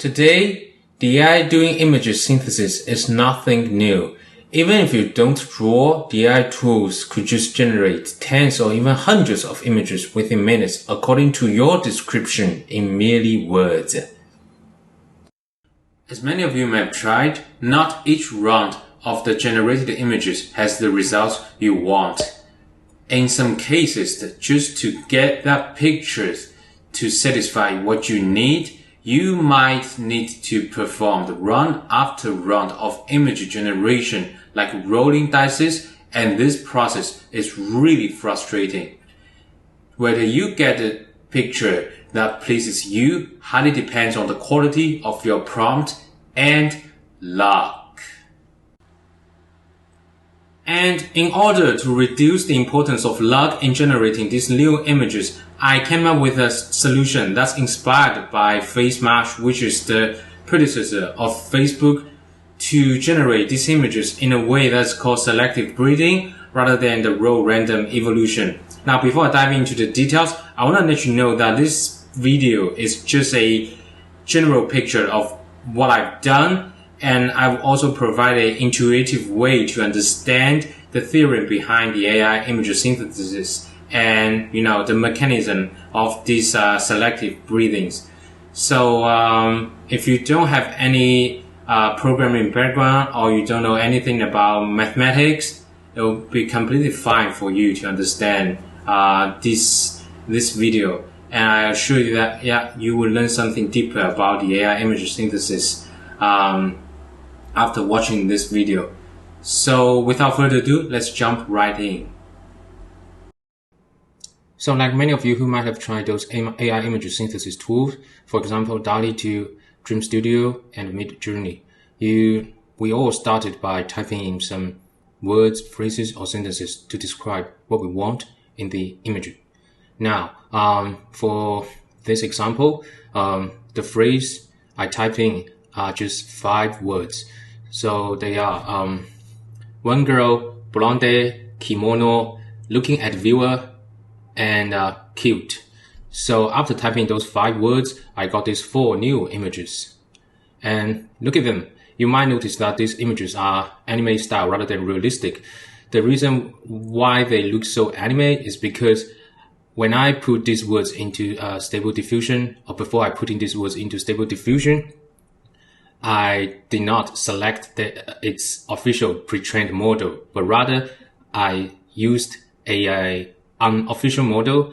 Today, the AI doing image synthesis is nothing new. Even if you don't draw, the AI tools could just generate tens or even hundreds of images within minutes according to your description in merely words. As many of you may have tried, not each round of the generated images has the results you want. In some cases, just to get that pictures to satisfy what you need, you might need to perform the round after round of image generation like rolling dice, and this process is really frustrating. Whether you get a picture that pleases you highly depends on the quality of your prompt and luck. And in order to reduce the importance of luck in generating these new images, I came up with a solution that's inspired by FaceMash, which is the predecessor of Facebook, to generate these images in a way that's called selective breeding rather than the raw random evolution. Now, before I dive into the details, I want to let you know that this video is just a general picture of what I've done, and I've also provided an intuitive way to understand the theorem behind the AI image synthesis and, the mechanism of these selective breedings. So if you don't have any programming background or you don't know anything about mathematics, it will be completely fine for you to understand this video. And I assure you that you will learn something deeper about the AI image synthesis after watching this video. So without further ado, let's jump right in. So like many of you who might have tried those AI image synthesis tools, for example, DALL-E 2, Dream Studio, and Midjourney, we all started by typing in some words, phrases, or sentences to describe what we want in the image. Now, for this example, the phrase I type in are just 5 words. So they are one girl, blonde, kimono, looking at viewer, and cute. So after typing those 5 words, I got these 4 new images. And look at them. You might notice that these images are anime style rather than realistic. The reason why they look so anime is because when I put these words into Stable Diffusion, or before I put in these words into Stable Diffusion, I did not select its official pre-trained model, but rather I used a unofficial model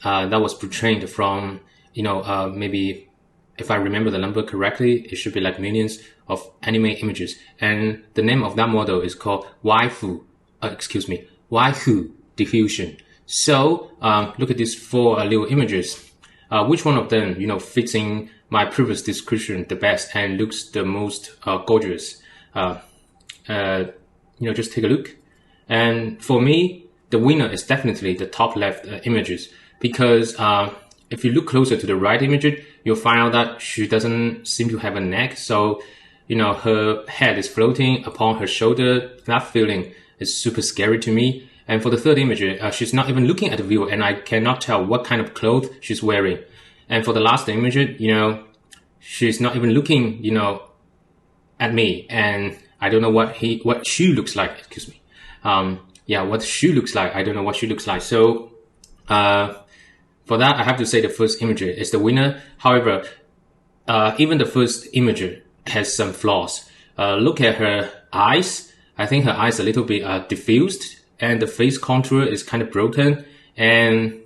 that was pre-trained from, maybe if I remember the number correctly, it should be like millions of anime images. And the name of that model is called waifu-diffusion. So look at these 4 little images. Which one of them, fits in my previous description the best and looks the most gorgeous? Just take a look. And for me, the winner is definitely the top left images, because if you look closer to the right image, you'll find out that she doesn't seem to have a neck. So, her head is floating upon her shoulder. That feeling is super scary to me. And for the third image, she's not even looking at the viewer, and I cannot tell what kind of clothes she's wearing. And for the last image, she's not even looking, at me, and I don't know what she looks like. Excuse me. What she looks like. I don't know what she looks like. So, for that, I have to say the first image is the winner. However, even the first image has some flaws. Look at her eyes. I think her eyes are a little bit diffused, and the face contour is kind of broken. And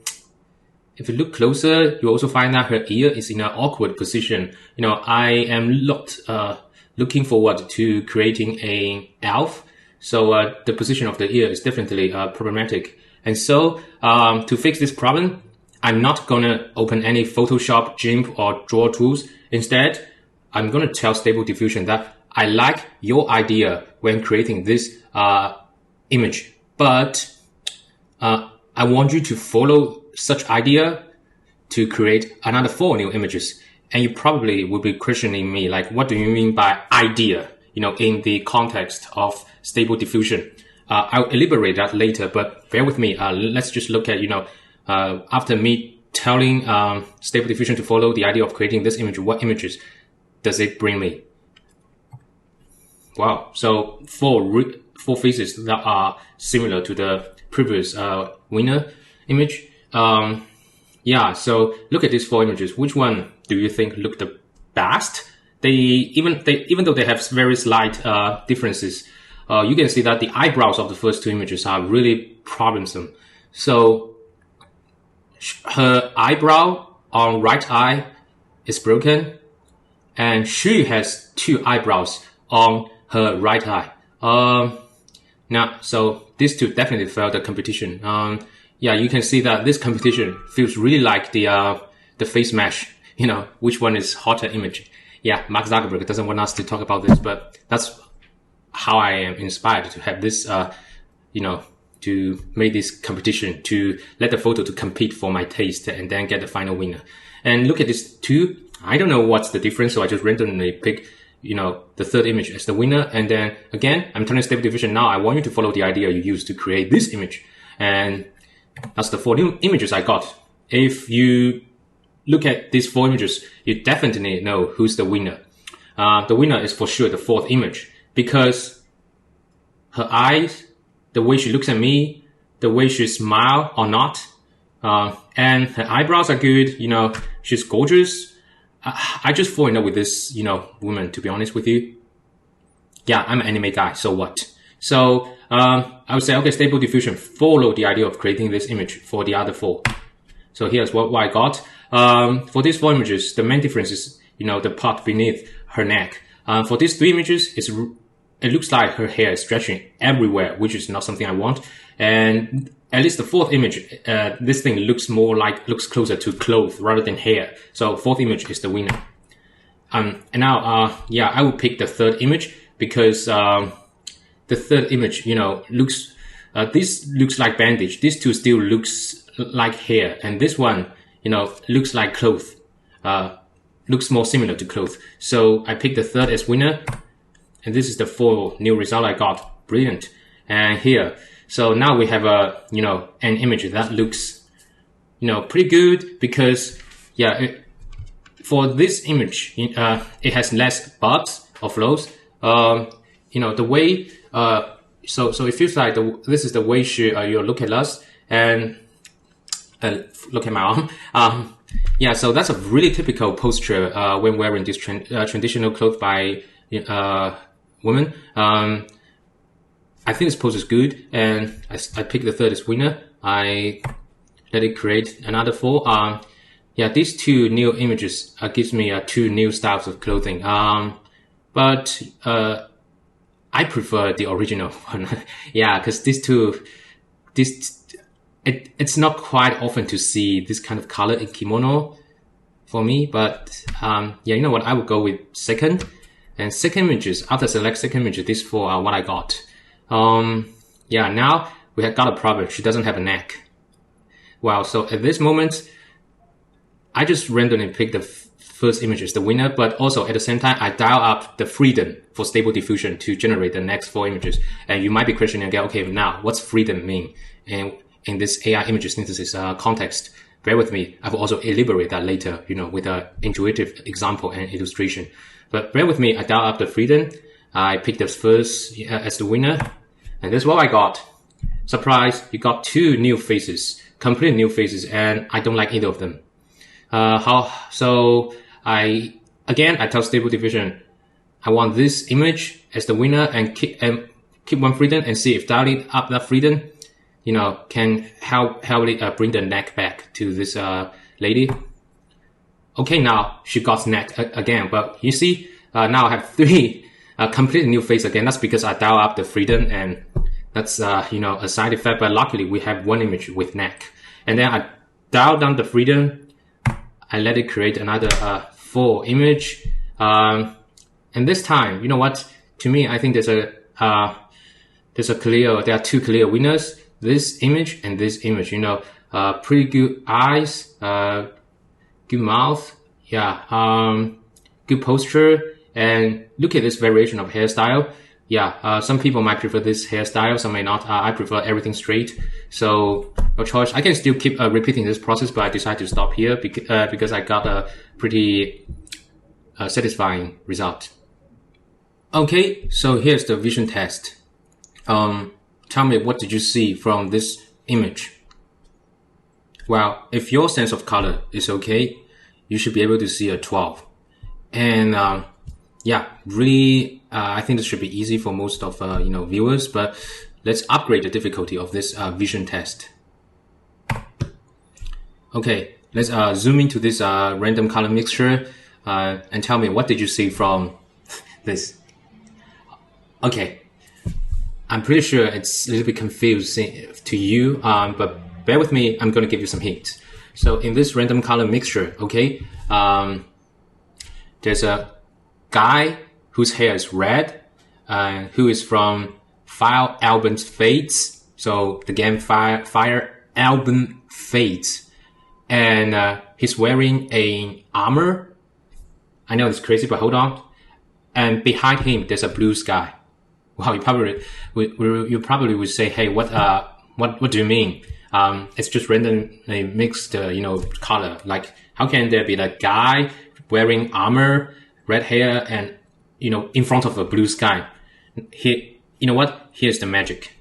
if you look closer, you also find that her ear is in an awkward position. I am not looking forward to creating an elf, so the position of the ear is definitely problematic. And so to fix this problem, I'm not gonna open any Photoshop, GIMP, or draw tools. Instead, I'm gonna tell Stable Diffusion that I like your idea when creating this image, but I want you to follow such idea to create another 4 new images. And you probably will be questioning me, like, what do you mean by idea, in the context of Stable Diffusion? I'll elaborate that later, but bear with me. Let's just look at, after me telling Stable Diffusion to follow the idea of creating this image, what images does it bring me? Wow, so four faces that are similar to the previous winner image. Yeah, so look at these four images. Which one do you think look the best? Even though they have very slight differences, you can see that the eyebrows of the first two images are really problemsome. So her eyebrow on right eye is broken, and she has two eyebrows on her right eye. Now, so these two definitely failed the competition. Yeah, you can see that this competition feels really like the face mesh. You know, which one is hotter image? Yeah, Mark Zuckerberg doesn't want us to talk about this, but that's how I am inspired to have this, you know, to make this competition, to let the photo to compete for my taste and then get the final winner. And look at these two. I don't know what's the difference, so I just randomly pick, you know, the third image as the winner. And then again, I'm turning Stable Diffusion now. I want you to follow the idea you used to create this image. And that's the four new images I got. If you look at these four images, you definitely know who's the winner. The winner is for sure the fourth image, because her eyes, the way she looks at me, the way she smiles or not, and her eyebrows are good. You know, she's gorgeous. I just fall in love with this, you know, woman, to be honest with you. Yeah, I'm an anime guy, so what? So I would say, okay, Stable Diffusion, follow the idea of creating this image for the other four. So here's what I got. For these four images, the main difference is, you know, the part beneath her neck. For these three images, it looks like her hair is stretching everywhere, which is not something I want. And at least the fourth image, this thing looks closer to clothes rather than hair. So fourth image is the winner. And now, yeah, I would pick the third image because the third image, you know, this looks like bandage. These two still looks like hair, and this one, you know, looks like clothes. Looks more similar to clothes. So I picked the third as winner. And this is the four new result I got. Brilliant. And here, so now we have you know, an image that looks, you know, pretty good because, yeah, for this image, it has less bugs or flows. You know, the way, so it feels like this is the way you look at us and look at my arm. Yeah, so that's a really typical posture when wearing this traditional clothes by women. I think this pose is good, and I picked the third as winner. I let it create another four. Yeah, these two new images gives me two new styles of clothing. But I prefer the original one. Yeah, because it's not quite often to see this kind of color in kimono for me. But yeah, you know what? I would go with second. And second images, after select second image, these four are what I got. Yeah, now we have got a problem. She doesn't have a neck. Wow, so at this moment, I just randomly picked the first image as the winner, but also at the same time, I dial up the freedom for Stable Diffusion to generate the next four images. And you might be questioning again, okay, now what's freedom mean? And in this AI image synthesis context, bear with me. I will also elaborate that later, you know, with an intuitive example and illustration. But bear with me, I dial up the freedom. I picked the first as the winner. And this is what I got. Surprise, you got two new faces, completely new faces, and I don't like either of them. So I tell Stable Diffusion, I want this image as the winner and keep one freedom and see if dialing up that freedom, you know, can help it bring the neck back to this lady. Okay, now she got neck again, but you see, now I have three completely new face again. That's because I dial up the freedom, and that's you know, a side effect. But luckily, we have one image with neck, and then I dial down the freedom. I let it create another four image, and this time, you know what? To me, I think there are two clear winners. This image and this image. You know, pretty good eyes. Good mouth, yeah, good posture, and look at this variation of hairstyle. Yeah, some people might prefer this hairstyle, some may not. I prefer everything straight, so no choice. I can still keep repeating this process, but I decided to stop here because I got a pretty satisfying result. Okay, so here's the vision test. Tell me, what did you see from this image? Well, if your sense of color is okay, you should be able to see a 12. And yeah, really, I think this should be easy for most of viewers. But let's upgrade the difficulty of this vision test. Okay, let's zoom into this random color mixture and tell me, what did you see from this? Okay, I'm pretty sure it's a little bit confusing to you, but bear with me, I'm going to give you some hints. So in this random color mixture, okay, there's a guy whose hair is red, who is from Fire Album Fates. So the game Fire Album Fates. And he's wearing an armor. I know it's crazy, but hold on. And behind him, there's a blue sky. Wow, you probably would say, hey, what do you mean? It's just randomly mixed, color. Like, how can there be a guy wearing armor, red hair, and, in front of a blue sky? Here, you know what? Here's the magic.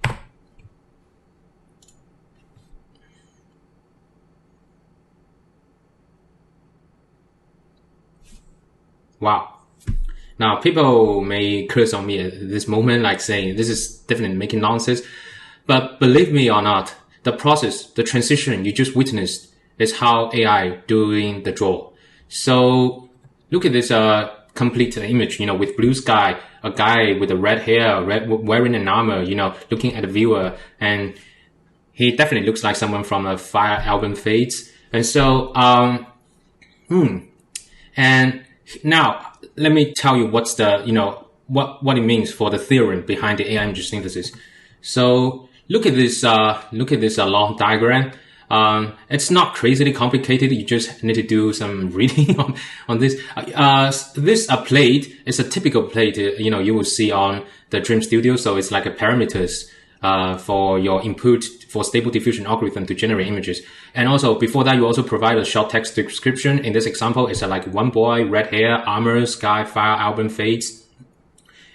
Wow. Now, people may curse on me at this moment, like saying this is definitely making nonsense. But believe me or not, the process, the transition you just witnessed is how AI doing the draw. So look at this complete image, with blue sky, a guy with a red hair, wearing an armor, looking at the viewer, and he definitely looks like someone from a Fire Album Fates. And so, and now let me tell you what's the, what it means for the theorem behind the AI image synthesis. So look at this long diagram. It's not crazily complicated. You just need to do some reading on this. This plate is a typical plate, you will see on the Dream Studio. So it's like a parameters, for your input for Stable Diffusion algorithm to generate images. And also before that, you also provide a short text description. In this example, it's like one boy, red hair, armor, sky, fire, album, fades.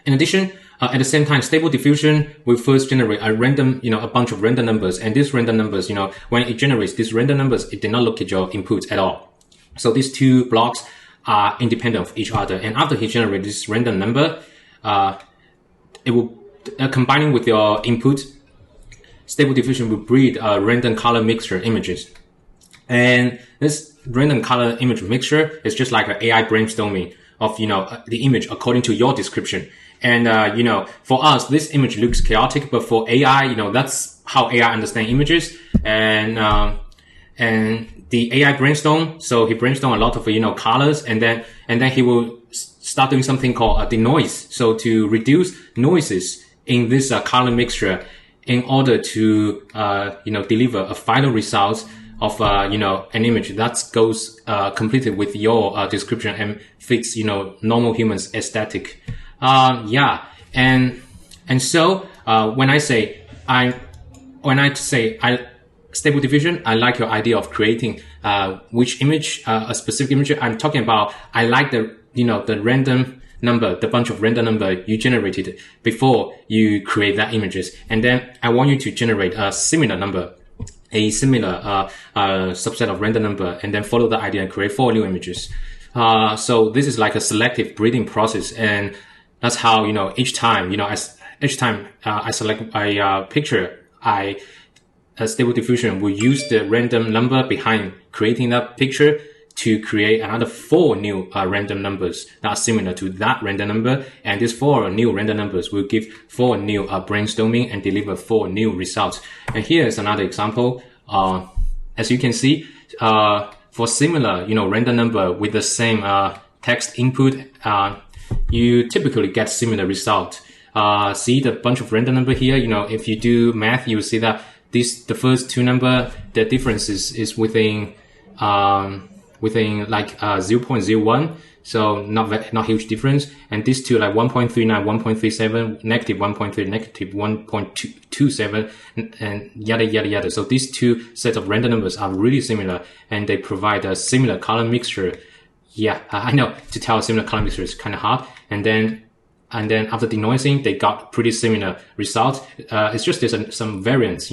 In addition, at the same time, Stable Diffusion will first generate a random, a bunch of random numbers. And these random numbers, when it generates these random numbers, it did not look at your inputs at all. So these two blocks are independent of each other. And after he generates this random number, it will, combining with your input, Stable Diffusion will breed a random color mixture images. And this random color image mixture is just like an AI brainstorming of, the image according to your description. And, for us, this image looks chaotic, but for AI, that's how AI understand images. And the AI brainstorm, so he brainstorm a lot of, colors, and then he will start doing something called denoise. So to reduce noises in this color mixture in order to, deliver a final result of, an image that goes, completely with your, description and fits, normal humans aesthetic. And so, when I say Stable Diffusion, I like your idea of creating, which image, a specific image. I'm talking about, I like the random number, the bunch of random number you generated before you create that images. And then I want you to generate a similar number, a similar, subset of random number, and then follow the idea and create 4 new images. So this is like a selective breeding process. And that's how, each time, I select a picture, Stable Diffusion will use the random number behind creating that picture to create another 4 new random numbers that are similar to that random number. And these 4 new random numbers will give 4 new brainstorming and deliver 4 new results. And here is another example. As you can see, for similar, random number with the same text input, you typically get similar result. See the bunch of random number here. If you do math, you will see that the first 2 number, the difference is within like 0.01, so not huge difference. And these two, like 1.39, 1.37, negative 1.3, negative 1.27, and yada yada yada. So these two sets of random numbers are really similar, and they provide a similar color mixture yeah, I know to tell similar color mixture is kind of hard. And then after denoising, they got pretty similar results. It's just there's some variance,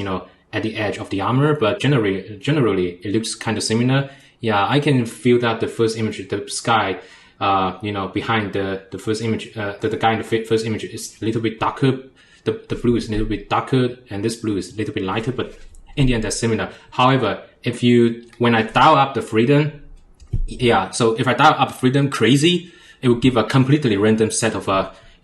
at the edge of the armor, but generally it looks kind of similar. Yeah, I can feel that the first image, the sky, behind the first image, the guy in the first image is a little bit darker. The blue is a little bit darker, and this blue is a little bit lighter, but in the end, they're similar. However, when I dial up the freedom, so if I dial up freedom crazy, it will give a completely random set of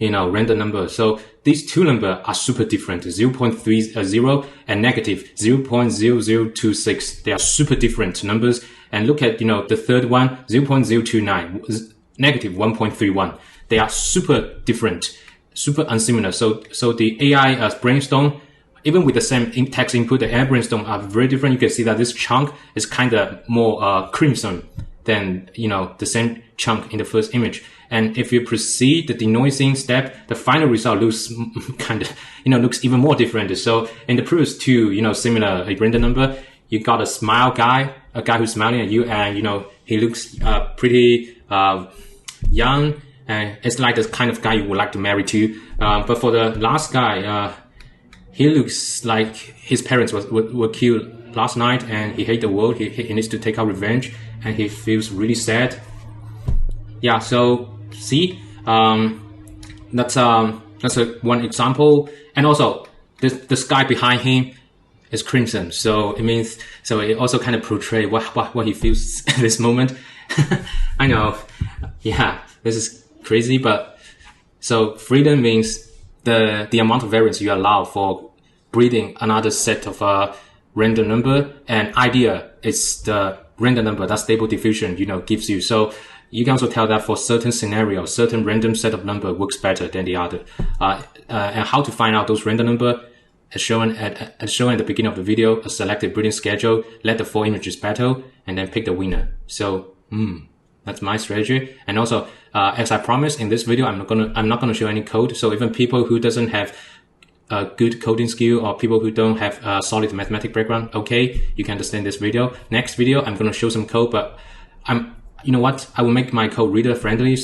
random numbers. So these two numbers are super different, 0.30 and negative 0.0026. They are super different numbers. And look at, the third one, 0.029, negative 1.31. They are super different, super unsimilar. So the AI brainstorm, even with the same text input, the AI brainstorm are very different. You can see that this chunk is kind of more crimson than, the same chunk in the first image. And if you proceed the denoising step, the final result looks looks even more different. So in the previous two, similar random number, you got a smile guy, a guy who's smiling at you, and, he looks pretty young, and it's like the kind of guy you would like to marry to. But for the last guy, he looks like his parents were killed last night, and he hates the world. He needs to take out revenge, and he feels really sad. Yeah, so see, that's one example. And also, the sky behind him is crimson, so it also kind of portrays what he feels at this moment. I know, yeah, this is crazy, but so freedom means the amount of variance you allow for breeding another set of random number, and idea is the random number that Stable Diffusion gives you. So you can also tell that for certain scenarios, certain random set of number works better than the other. And how to find out those random number, as shown at the beginning of the video, a selective breeding schedule, let the 4 images battle, and then pick the winner. So, that's my strategy. And also, as I promised in this video, I'm not gonna show any code. So even people who doesn't have a good coding skill, or people who don't have a solid mathematics background, okay, you can understand this video. Next video, I'm gonna show some code, but you know what? I will make my code reader friendly.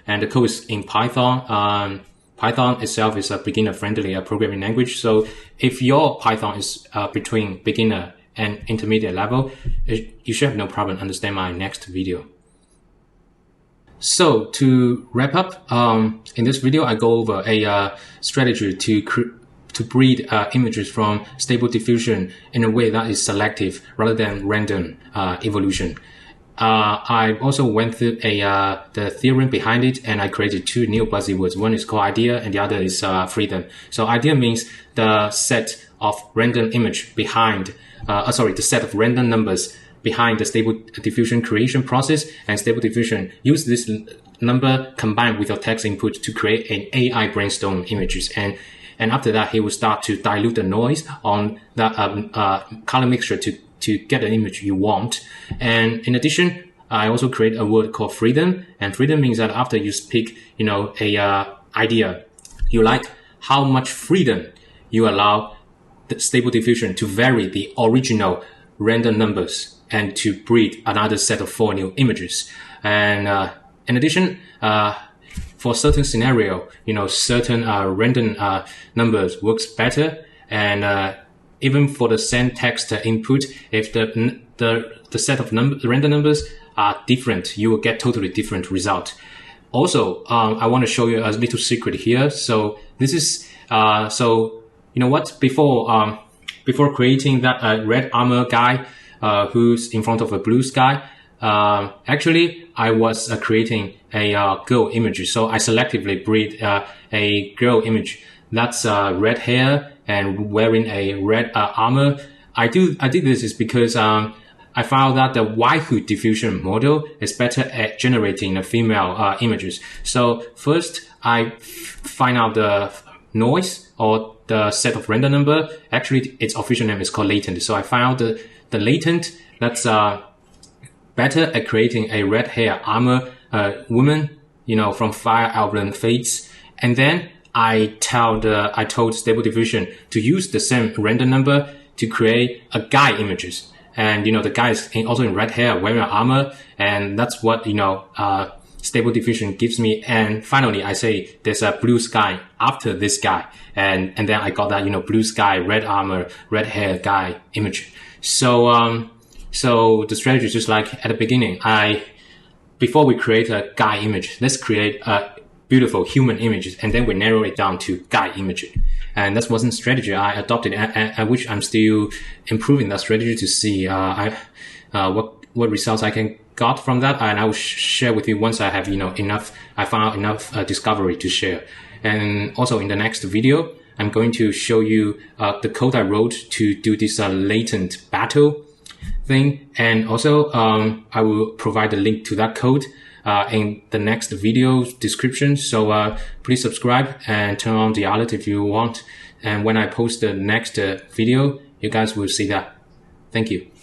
And the code is in Python. Python itself is a beginner friendly programming language. So if your Python is between beginner and intermediate level, you should have no problem understand my next video. So to wrap up, in this video, I go over a strategy to breed images from Stable Diffusion in a way that is selective rather than random evolution. I also went through the theorem behind it, and I created 2 new buzzwords. One is called idea, and the other is freedom. So idea means the set of random image behind, the set of random numbers behind the Stable Diffusion creation process, and Stable Diffusion use this number combined with your text input to create an AI brainstorm images. And after that, he will start to dilute the noise on the color mixture to get an image you want. And in addition, I also create a word called freedom. And freedom means that after you speak, a idea you like, how much freedom you allow the Stable Diffusion to vary the original random numbers and to breed another set of 4 new images. And in addition, for certain scenario, certain random numbers works better. And even for the same text input, if the set of random numbers are different, you will get totally different result. Also, I want to show you a little secret here. So this is before creating that red armor guy who's in front of a blue sky, actually I was creating a girl image. So I selectively breed a girl image that's red hair and wearing a red armor. I did this is because I found that the waifu-diffusion model is better at generating female images. So first, I find out the noise or the set of random number. Actually, its official name is called latent. So I found the latent that's better at creating a red hair armor woman, from Fire Emblem Fates. And then I told Stable Diffusion to use the same random number to create a guy images. and the guy is also in red hair wearing armor, and that's what Stable Diffusion gives me. And finally, I say there's a blue sky after this guy, and then I got that blue sky, red armor, red hair guy image. So so the strategy is just like at the beginning, before we create a guy image, let's create a beautiful human images, and then we narrow it down to guy images. And that wasn't strategy I adopted, which I'm still improving that strategy to see what results I can got from that, and I will share with you once I have I found out enough discovery to share. And also in the next video, I'm going to show you the code I wrote to do this latent battle thing, and also I will provide the link to that code in the next video description. So please subscribe and turn on the alert if you want. And when I post the next video, you guys will see that. Thank you.